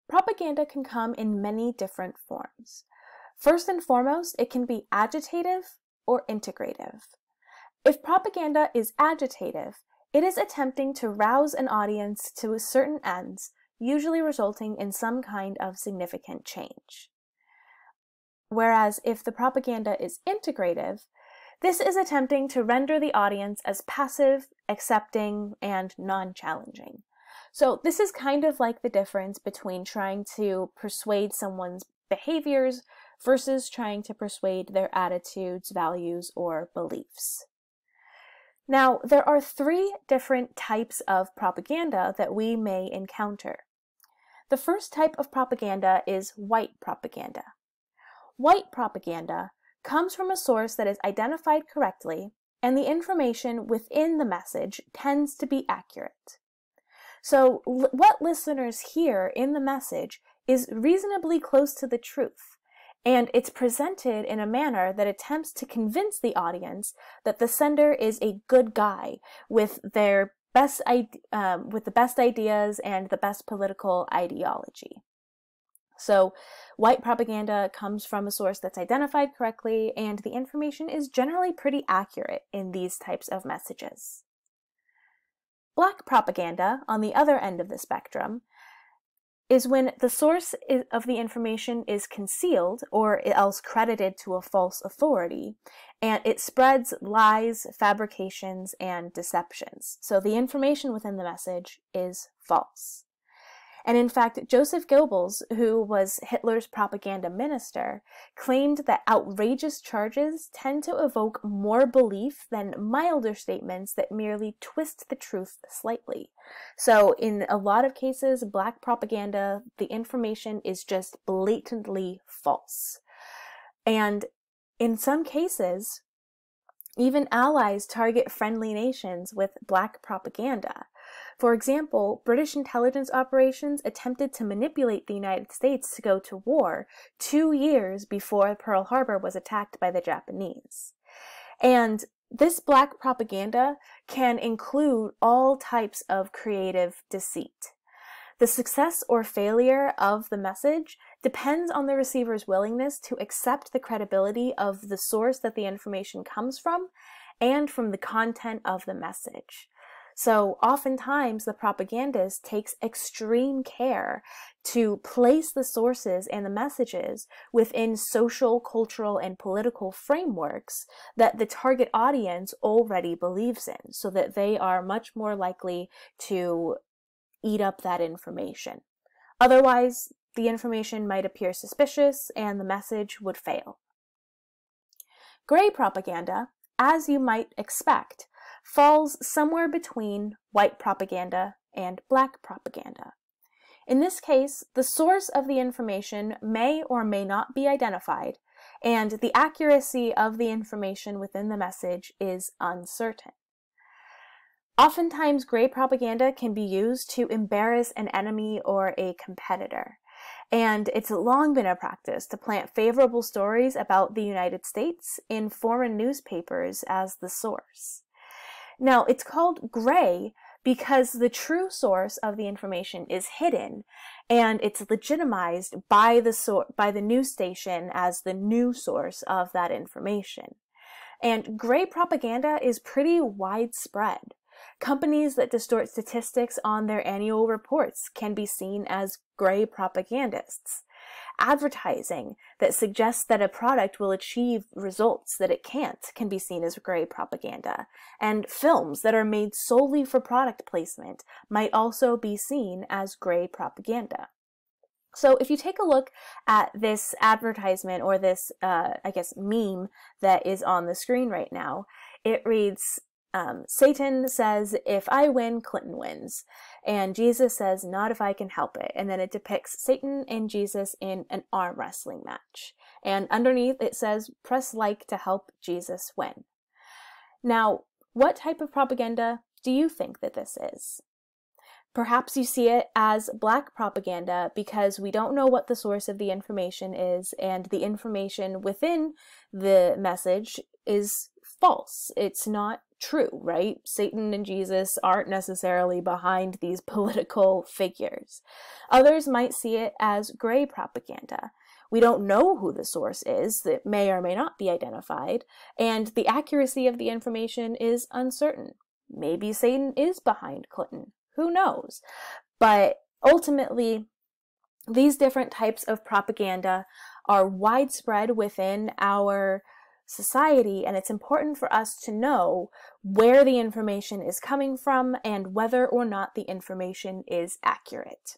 Propaganda can come in many different forms. First and foremost, it can be agitative or integrative. If propaganda is agitative, it is attempting to rouse an audience to certain ends, usually resulting in some kind of significant change. Whereas if the propaganda is integrative, this is attempting to render the audience as passive, accepting, and non-challenging. So this is kind of like the difference between trying to persuade someone's behaviors versus trying to persuade their attitudes, values, or beliefs. Now, there are three different types of propaganda that we may encounter. The first type of propaganda is white propaganda. White propaganda comes from a source that is identified correctly, and the information within the message tends to be accurate. So what listeners hear in the message is reasonably close to the truth, and it's presented in a manner that attempts to convince the audience that the sender is a good guy with the best ideas and the best political ideology. So white propaganda comes from a source that's identified correctly, and the information is generally pretty accurate in these types of messages. Black propaganda, on the other end of the spectrum, is when the source of the information is concealed or else credited to a false authority, and it spreads lies, fabrications, and deceptions. So the information within the message is false. And in fact, Joseph Goebbels, who was Hitler's propaganda minister, claimed that outrageous charges tend to evoke more belief than milder statements that merely twist the truth slightly. So in a lot of cases, black propaganda, the information is just blatantly false. And in some cases, even allies target friendly nations with black propaganda. For example, British intelligence operations attempted to manipulate the United States to go to war 2 years before Pearl Harbor was attacked by the Japanese. And this black propaganda can include all types of creative deceit. The success or failure of the message depends on the receiver's willingness to accept the credibility of the source that the information comes from and from the content of the message. So oftentimes the propagandist takes extreme care to place the sources and the messages within social, cultural, and political frameworks that the target audience already believes in, so that they are much more likely to eat up that information. Otherwise, the information might appear suspicious and the message would fail. Gray propaganda, as you might expect, falls somewhere between white propaganda and black propaganda. In this case, the source of the information may or may not be identified, and the accuracy of the information within the message is uncertain. Oftentimes, gray propaganda can be used to embarrass an enemy or a competitor. And it's long been a practice to plant favorable stories about the United States in foreign newspapers as the source. Now, it's called gray because the true source of the information is hidden, and it's legitimized by the news station as the new source of that information. And gray propaganda is pretty widespread. Companies that distort statistics on their annual reports can be seen as gray propagandists. Advertising that suggests that a product will achieve results that it can't can be seen as gray propaganda. And films that are made solely for product placement might also be seen as gray propaganda. So if you take a look at this advertisement or this, meme that is on the screen right now, it reads, Satan says, if I win, Clinton wins. And Jesus says, not if I can help it. And then it depicts Satan and Jesus in an arm wrestling match. And underneath it says, press like to help Jesus win. Now, what type of propaganda do you think that this is? Perhaps you see it as black propaganda because we don't know what the source of the information is, and the information within the message is false. It's not true, right? Satan and Jesus aren't necessarily behind these political figures. Others might see it as gray propaganda. We don't know who the source is, that may or may not be identified, and the accuracy of the information is uncertain. Maybe Satan is behind Clinton. Who knows? But ultimately, these different types of propaganda are widespread within our society, and it's important for us to know where the information is coming from and whether or not the information is accurate.